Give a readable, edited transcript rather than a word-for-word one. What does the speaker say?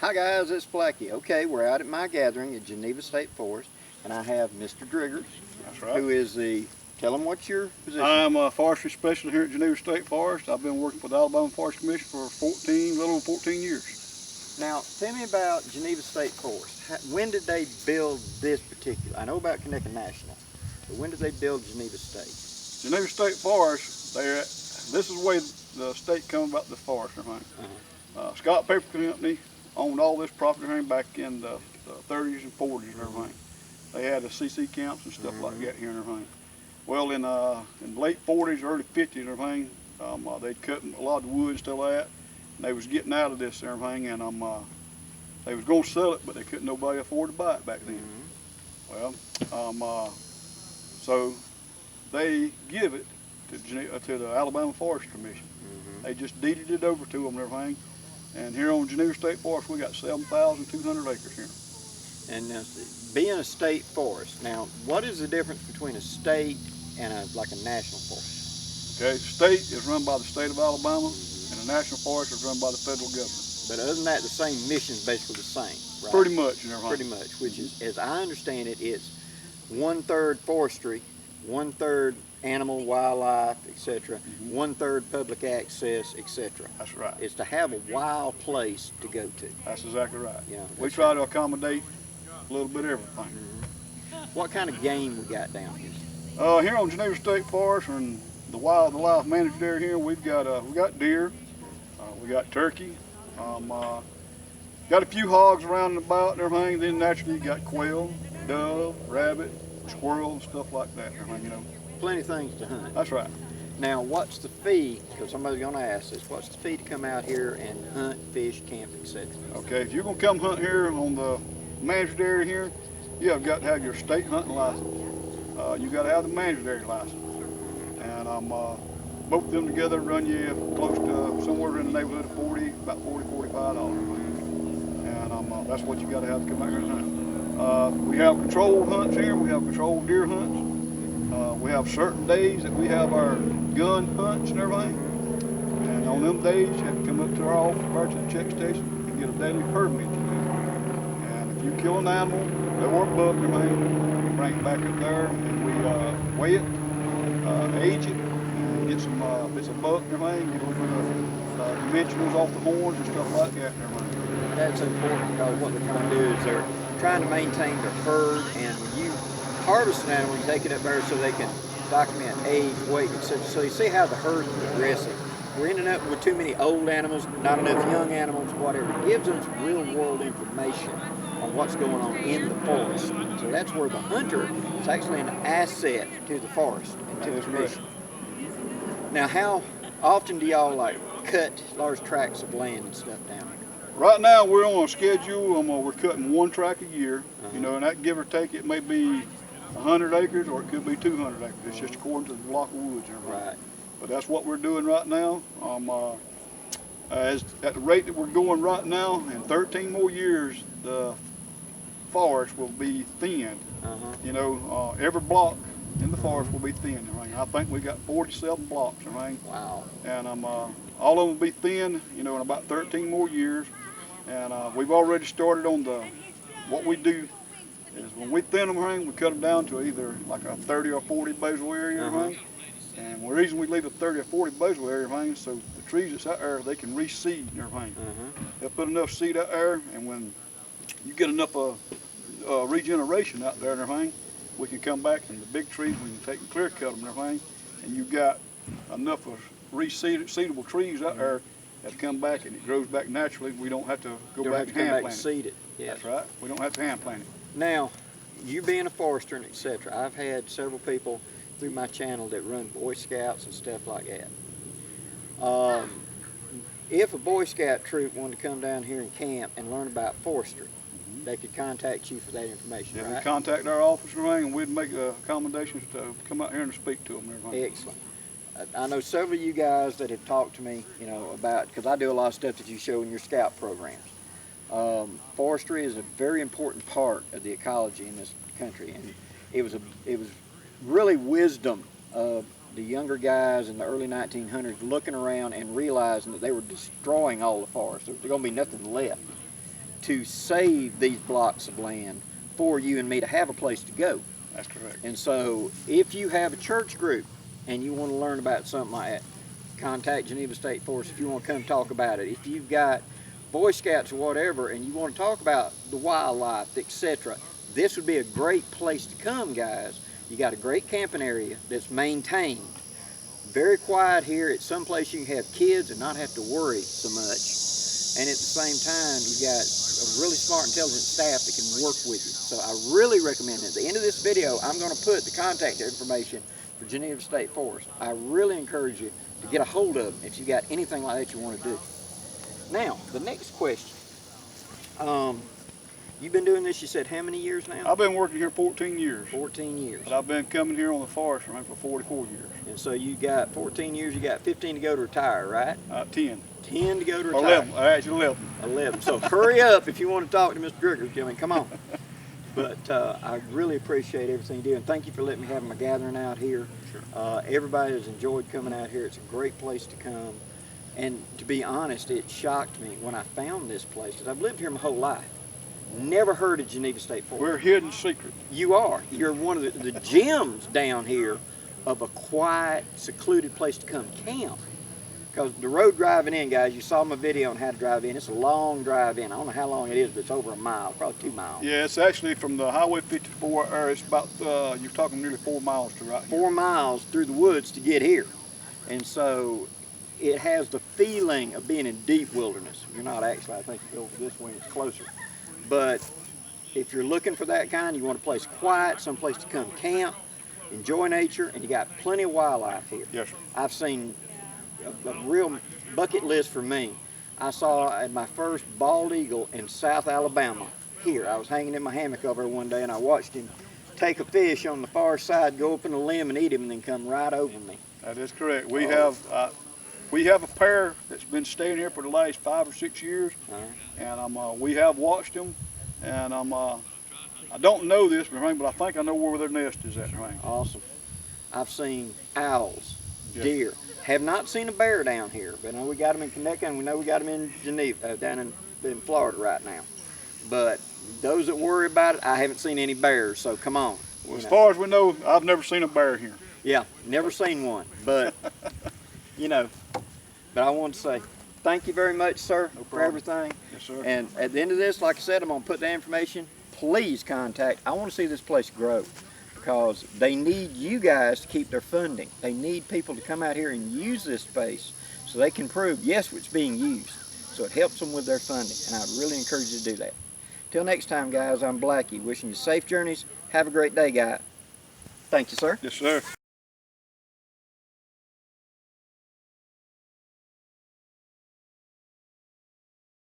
Hi guys, it's Blackie. Okay, we're out at my gathering at Geneva State Forest, and I have Mr. Driggers. That's right. Who is the, tell him what's your position. I'm a forestry specialist here at Geneva State Forest. I've been working for the Alabama Forest Commission for little over 14 years. Now, tell me about Geneva State Forest. When did they build this particular? I know about Connecticut National, but when did they build Geneva State? Geneva State Forest, this is the way the state come about the forest. Scott Paper Company owned all this property back in the 30s and 40s and everything. They had the CC camps and stuff like that here and everything. Well, in the late 40s, early 50s and everything, they'd cut a lot of the wood and stuff like that, and they was getting out of this and everything, and they was going to sell it, but they couldn't nobody afford to buy it back then. Well, so they give it to the Alabama Forest Commission. They just deeded it over to them and everything. And here on Geneva State Forest, we got 7,200 acres here. And being a state forest, now what is the difference between a state and like a national forest? Okay, the state is run by the state of Alabama, and the national forest is run by the federal government. But other than that, the same mission is basically the same, right? Pretty much, you know, Pretty much, which is, as I understand it, it's 1/3 forestry, 1/3 animal, wildlife, etc., 1/3 public access, etc. That's right. It's to have a wild place to go to. That's exactly right. Yeah, we try to accommodate a little bit of everything. What kind of game we got down here? Here on Geneva State Forest and the wildlife managed area here, we got deer, we got turkey, got a few hogs around and about and everything. Then naturally you got quail, dove, rabbit, squirrel, and stuff like that. You know. Plenty of things to hunt. That's right. Now, what's the fee? Because somebody's going to ask this. What's the fee to come out here and hunt, fish, camp, etc.? Okay, if you're going to come hunt here on the managed area here, you have got to have your state hunting license. You got to have the managed area license, and both of them together run you close to somewhere in the neighborhood of about $45. And that's what you got to have to come out here and hunt. We have controlled hunts here. We have controlled deer hunts. We have certain days that we have our gun hunts and everything, and on them days you have to come up to our office or to the check station and get a daily permit. And if you kill an animal, or a buck, we bring it back up there and we weigh it, age it, and get some, if it's a buck and everything, get over the dimensionals off the horns and stuff like that and everything. That's important because what they're trying to do is they're trying to maintain their herd, and when you harvest an animal, you take it up there so they can document age, weight, etc. So you see how the herd is progressing. We're ending up with too many old animals, not enough young animals, whatever. It gives us real world information on what's going on in the forest. So that's where the hunter is actually an asset to the forest and to the commission. Now, how often do y'all cut large tracts of land and stuff down here? Right now we're on a schedule. We're cutting one tract a year. You know, and that give or take, it may be 100 acres or it could be 200 acres. It's just according to the block of woods. Right. But that's what we're doing right now. At the rate that we're going right now, in 13 more years, the forest will be thinned. You know, every block in the forest will be thinned. I think we got 47 blocks. Wow. And all of them will be thinned, you know, in about 13 more years. And we've already started on what we do is when we thin them, we cut them down to either like a 30 or 40 basal area. And the reason we leave a 30 or 40 basal area, so the trees that's out there, they can reseed and everything. They'll put enough seed out there, and when you get enough regeneration out there and everything, we can come back and the big trees, we can take and clear cut them and everything, and you've got enough of reseedable trees out there that come back and it grows back naturally. We don't have to go back and hand plant it. Seed it. Yes. That's right. We don't have to hand plant it. Now, you being a forester and etc., I've had several people through my channel that run Boy Scouts and stuff like that. If a Boy Scout troop wanted to come down here and camp and learn about forestry, they could contact you for that information, yeah, right? They'd contact our office and we'd make accommodations to come out here and speak to them and everything. Excellent. I know several of you guys that have talked to me, you know, about, because I do a lot of stuff that you show in your scout programs. Forestry is a very important part of the ecology in this country, and it was really wisdom of the younger guys in the early 1900s looking around and realizing that they were destroying all the forests. There was going to be nothing left. to save these blocks of land for you and me to have a place to go. That's correct. And so if you have a church group and you want to learn about something like that, contact Geneva State Forest if you want to come talk about it. If you've got Boy Scouts or whatever and you want to talk about the wildlife, etc., this would be a great place to come, guys. You got a great camping area that's maintained. Very quiet here. It's someplace you can have kids and not have to worry so much. And at the same time, you got a really smart, intelligent staff that can work with you. So I really recommend it. At the end of this video, I'm going to put the contact information for Geneva State Forest. I really encourage you to get a hold of them if you got anything like that you want to do. Now, the next question. You've been doing this, you said, how many years now? I've been working here 14 years. 14 years. But I've been coming here on the forest for 44 years. And so you got 14 years, you got 15 to go to retire, right? 10. 10 to go to retire. 11, actually 11. 11. So hurry up if you want to talk to Mr. Driggers, Jimmy, come on. But I really appreciate everything you do, and thank you for letting me have my gathering out here. Sure. Everybody has enjoyed coming out here. It's a great place to come. And to be honest, it shocked me when I found this place, because I've lived here my whole life. Never heard of Geneva State Forest. We're hidden secret. You are. You're one of the gems down here of a quiet, secluded place to come camp. Because the road driving in, guys, you saw my video on how to drive in. It's a long drive in. I don't know how long it is, but it's over a mile, probably 2 miles. Yeah, it's actually from the Highway 54 area. It's about, you're talking nearly 4 miles to right here. 4 miles through the woods to get here. And so it has the feeling of being in deep wilderness. You're not actually, I think you go over this way, it's closer. But if you're looking for that kind, you want a place quiet, someplace to come camp, enjoy nature, and you got plenty of wildlife here. Yes, sir. I've seen a real bucket list for me. I saw my first bald eagle in South Alabama here. I was hanging in my hammock over one day and I watched him take a fish on the far side, go up in a limb and eat him, and then come right over me. That is correct. We have a pair that's been staying here for the last 5 or 6 years, and we have watched them, and I don't know this, but I think I know where their nest is at. Awesome. I've seen owls, Yes. deer. Have not seen a bear down here, but we got them in Connecticut, and we know we got them in Geneva, down in Florida right now. But those that worry about it, I haven't seen any bears, so come on. Well, as far as we know, I've never seen a bear here. Yeah, never seen one, but you know. But I want to say thank you very much, sir, for everything. Yes, sir. And at the end of this, like I said, I'm going to put the information. Please contact. I want to see this place grow, because they need you guys to keep their funding. They need people to come out here and use this space so they can prove, yes, it's being used. So it helps them with their funding, and I really encourage you to do that. Till next time, guys, I'm Blackie, wishing you safe journeys. Have a great day, guys. Thank you, sir. Yes, sir.